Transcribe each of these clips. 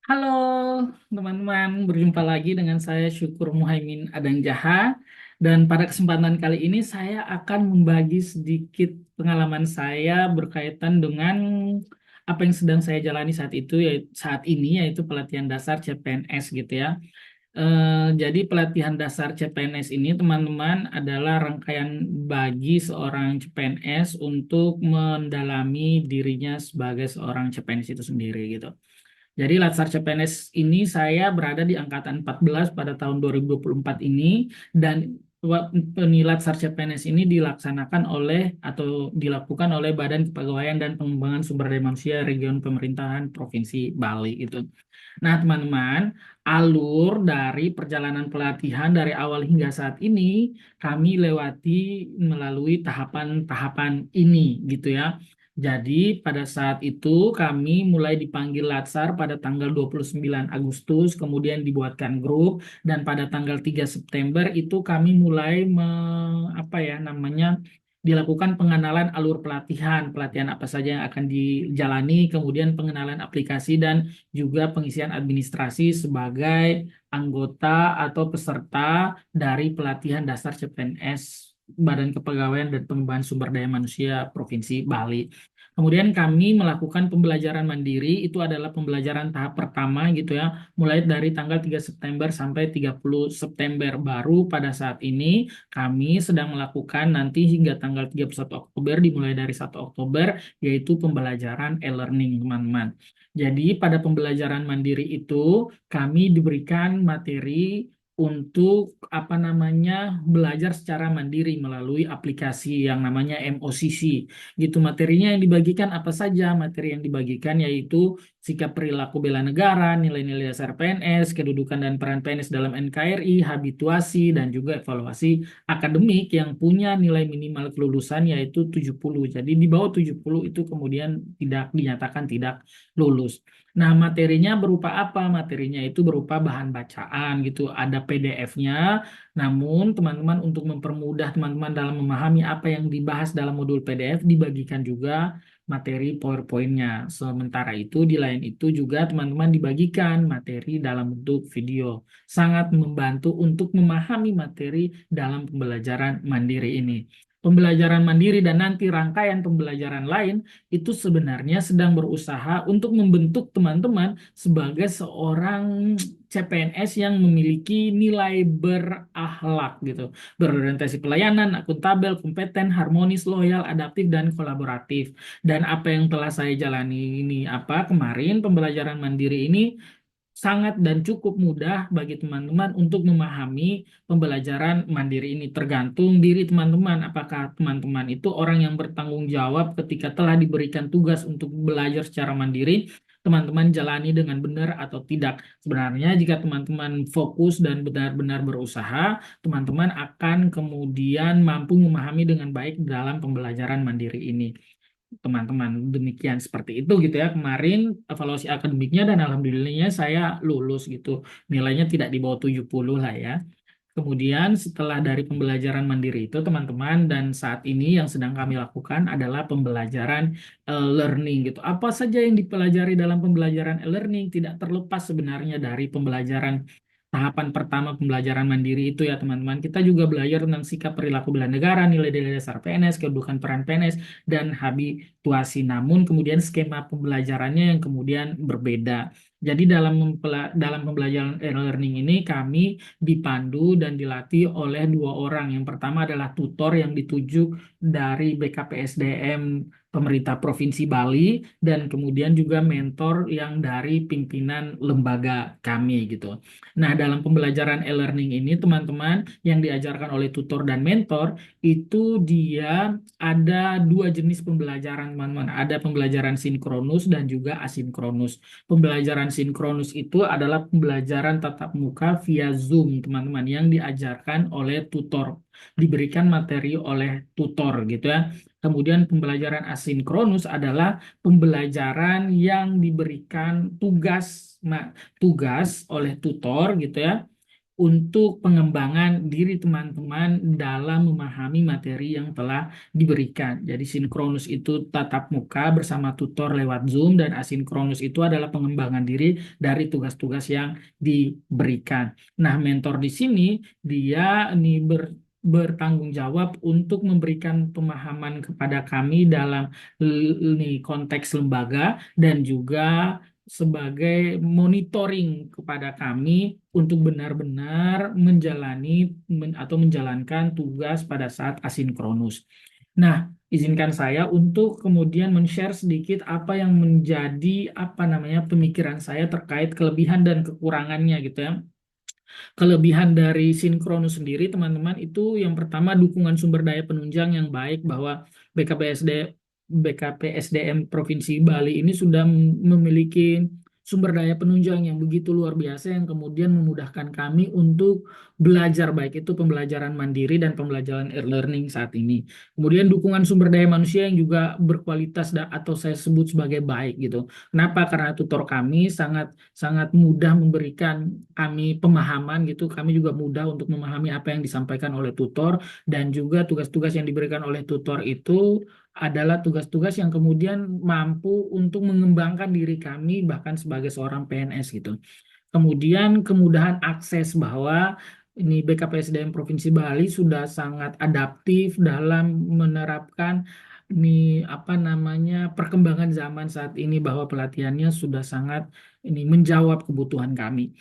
Halo teman-teman, berjumpa lagi dengan saya Syukur Muhaimin Adang Jaha. Dan pada kesempatan kali ini saya akan membagi sedikit pengalaman saya berkaitan dengan apa yang sedang saya jalani saat itu, yaitu saat ini, yaitu pelatihan dasar CPNS gitu ya. Jadi pelatihan dasar CPNS ini teman-teman adalah rangkaian bagi seorang CPNS untuk mendalami dirinya sebagai seorang CPNS itu sendiri gitu. Jadi Latsar CPNS ini saya berada di angkatan 14 pada tahun 2024 ini, dan Latsar CPNS ini dilaksanakan oleh atau dilakukan oleh Badan Kepegawaian dan Pengembangan Sumber Daya Manusia Region Pemerintahan Provinsi Bali itu. Nah, teman-teman, alur dari perjalanan pelatihan dari awal hingga saat ini kami lewati melalui tahapan-tahapan ini gitu ya. Jadi pada saat itu kami mulai dipanggil Latsar pada tanggal 29 Agustus, kemudian dibuatkan grup, dan pada tanggal 3 September itu kami mulai apa ya namanya dilakukan pengenalan alur pelatihan, pelatihan apa saja yang akan dijalani, kemudian pengenalan aplikasi dan juga pengisian administrasi sebagai anggota atau peserta dari pelatihan dasar CPNS Badan Kepegawaian dan Pengembangan Sumber Daya Manusia Provinsi Bali. Kemudian kami melakukan pembelajaran mandiri, itu adalah pembelajaran tahap pertama gitu ya, mulai dari tanggal 3 September sampai 30 September. Baru pada saat ini kami sedang melakukan nanti hingga tanggal 31 Oktober, dimulai dari 1 Oktober, yaitu pembelajaran e-learning teman-teman. Jadi pada pembelajaran mandiri itu kami diberikan materi untuk apa namanya belajar secara mandiri melalui aplikasi yang namanya MOCC gitu. Materinya yang dibagikan apa saja? Materi yang dibagikan yaitu sikap perilaku bela negara, nilai-nilai dasar PNS, kedudukan dan peran PNS dalam NKRI, habituasi, dan juga evaluasi akademik yang punya nilai minimal kelulusan yaitu 70. Jadi di bawah 70 itu kemudian tidak dinyatakan tidak lulus. Nah, materinya berupa apa? Materinya itu berupa bahan bacaan gitu. Ada PDF-nya. Namun, teman-teman untuk mempermudah teman-teman dalam memahami apa yang dibahas dalam modul PDF, dibagikan juga materi PowerPoint-nya. Sementara itu, di lain itu juga teman-teman dibagikan materi dalam bentuk video. Sangat membantu untuk memahami materi dalam pembelajaran mandiri ini. Pembelajaran mandiri dan nanti rangkaian pembelajaran lain itu sebenarnya sedang berusaha untuk membentuk teman-teman sebagai seorang CPNS yang memiliki nilai berakhlak gitu, berorientasi pelayanan, akuntabel, kompeten, harmonis, loyal, adaptif, dan kolaboratif. Dan apa yang telah saya jalani ini apa kemarin pembelajaran mandiri ini sangat dan cukup mudah bagi teman-teman untuk memahami pembelajaran mandiri ini. Tergantung diri teman-teman, apakah teman-teman itu orang yang bertanggung jawab ketika telah diberikan tugas untuk belajar secara mandiri, teman-teman jalani dengan benar atau tidak. Sebenarnya jika teman-teman fokus dan benar-benar berusaha, teman-teman akan kemudian mampu memahami dengan baik dalam pembelajaran mandiri ini teman-teman. Demikian seperti itu gitu ya kemarin evaluasi akademiknya, dan alhamdulillahnya saya lulus gitu, nilainya tidak di bawah 70 lah ya. Kemudian setelah dari pembelajaran mandiri itu teman-teman, dan saat ini yang sedang kami lakukan adalah pembelajaran learning gitu. Apa saja yang dipelajari dalam pembelajaran learning tidak terlepas sebenarnya dari pembelajaran tahapan pertama pembelajaran mandiri itu ya teman-teman. Kita juga belajar tentang sikap perilaku bela negara, nilai-nilai dasar PNS, kedudukan peran PNS, dan habituasi. Namun kemudian skema pembelajarannya yang kemudian berbeda. Jadi dalam pembelajaran e-learning ini kami dipandu dan dilatih oleh dua orang. Yang pertama adalah tutor yang dituju dari BKPSDM pemerintah Provinsi Bali, dan kemudian juga mentor yang dari pimpinan lembaga kami gitu. Nah, dalam pembelajaran e-learning ini teman-teman yang diajarkan oleh tutor dan mentor itu dia ada dua jenis pembelajaran teman-teman. Ada pembelajaran sinkronus dan juga asinkronus. Pembelajaran sinkronus itu adalah pembelajaran tatap muka via Zoom, teman-teman, yang diajarkan oleh tutor, diberikan materi oleh tutor gitu ya. Kemudian pembelajaran asinkronus adalah pembelajaran yang diberikan tugas oleh tutor gitu ya, untuk pengembangan diri teman-teman dalam memahami materi yang telah diberikan. Jadi sinkronus itu tatap muka bersama tutor lewat Zoom dan asinkronus itu adalah pengembangan diri dari tugas-tugas yang diberikan. Nah, mentor di sini dia ini bertanggung jawab untuk memberikan pemahaman kepada kami dalam ini konteks lembaga dan juga sebagai monitoring kepada kami untuk benar-benar menjalani atau menjalankan tugas pada saat asinkronus. Nah, izinkan saya untuk kemudian men-share sedikit apa yang menjadi apa namanya pemikiran saya terkait kelebihan dan kekurangannya gitu ya. Kelebihan dari sinkronus sendiri, teman-teman, itu yang pertama dukungan sumber daya penunjang yang baik bahwa BKPSDM Provinsi Bali ini sudah memiliki sumber daya penunjang yang begitu luar biasa yang kemudian memudahkan kami untuk belajar baik itu pembelajaran mandiri dan pembelajaran e-learning saat ini. Kemudian dukungan sumber daya manusia yang juga berkualitas atau saya sebut sebagai baik gitu. Kenapa? Karena tutor kami sangat sangat mudah memberikan kami pemahaman gitu. Kami juga mudah untuk memahami apa yang disampaikan oleh tutor dan juga tugas-tugas yang diberikan oleh tutor itu adalah tugas-tugas yang kemudian mampu untuk mengembangkan diri kami bahkan sebagai seorang PNS gitu. Kemudian kemudahan akses bahwa ini BKPSDM Provinsi Bali sudah sangat adaptif dalam menerapkan ini apa namanya perkembangan zaman saat ini bahwa pelatihannya sudah sangat ini menjawab kebutuhan kami.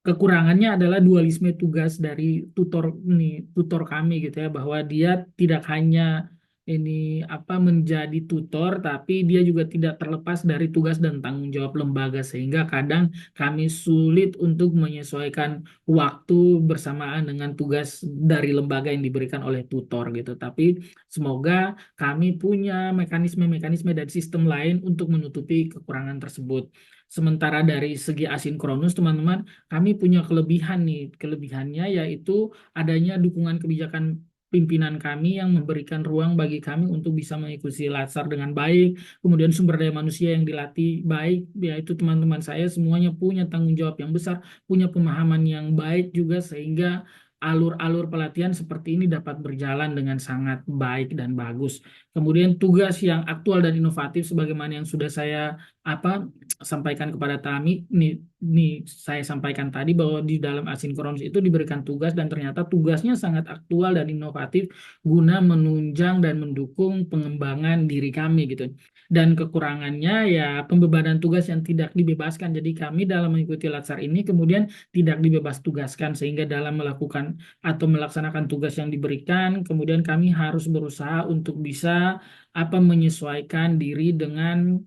Kekurangannya adalah dualisme tugas dari tutor kami gitu ya bahwa dia tidak hanya ini apa menjadi tutor tapi dia juga tidak terlepas dari tugas dan tanggung jawab lembaga sehingga kadang kami sulit untuk menyesuaikan waktu bersamaan dengan tugas dari lembaga yang diberikan oleh tutor gitu. Tapi semoga kami punya mekanisme-mekanisme dan sistem lain untuk menutupi kekurangan tersebut. Sementara dari segi asinkronus, teman-teman, kami punya kelebihan nih. Kelebihannya yaitu adanya dukungan kebijakan pimpinan kami yang memberikan ruang bagi kami untuk bisa mengikuti latsar dengan baik. Kemudian sumber daya manusia yang dilatih baik, yaitu teman-teman saya semuanya punya tanggung jawab yang besar, punya pemahaman yang baik juga sehingga alur-alur pelatihan seperti ini dapat berjalan dengan sangat baik dan bagus. Kemudian tugas yang aktual dan inovatif sebagaimana yang sudah saya apa sampaikan kepada Tami, nih saya sampaikan tadi bahwa di dalam asinkronus itu diberikan tugas dan ternyata tugasnya sangat aktual dan inovatif guna menunjang dan mendukung pengembangan diri kami gitu. Dan kekurangannya ya pembebanan tugas yang tidak dibebaskan. Jadi kami dalam mengikuti latsar ini kemudian tidak dibebas tugaskan sehingga dalam melakukan atau melaksanakan tugas yang diberikan kemudian kami harus berusaha untuk bisa apa menyesuaikan diri dengan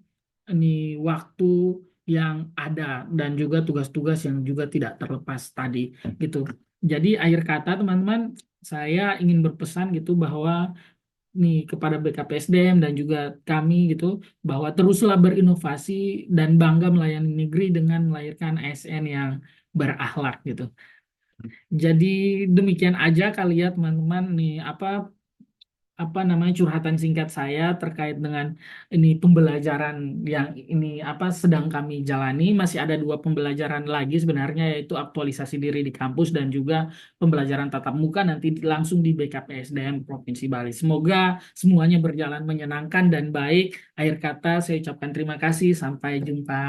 ini waktu yang ada dan juga tugas-tugas yang juga tidak terlepas tadi gitu. Jadi akhir kata teman-teman, saya ingin berpesan gitu bahwa nih kepada BKPSDM dan juga kami gitu bahwa teruslah berinovasi dan bangga melayani negeri dengan melahirkan ASN yang berakhlak gitu. Jadi demikian aja kali ya teman-teman nih apa namanya curhatan singkat saya terkait dengan ini pembelajaran yang ini apa sedang kami jalani. Masih ada dua pembelajaran lagi sebenarnya yaitu aktualisasi diri di kampus dan juga pembelajaran tatap muka nanti langsung di BKPSDM Provinsi Bali. Semoga semuanya berjalan menyenangkan dan baik. Akhir kata saya ucapkan terima kasih. Sampai jumpa.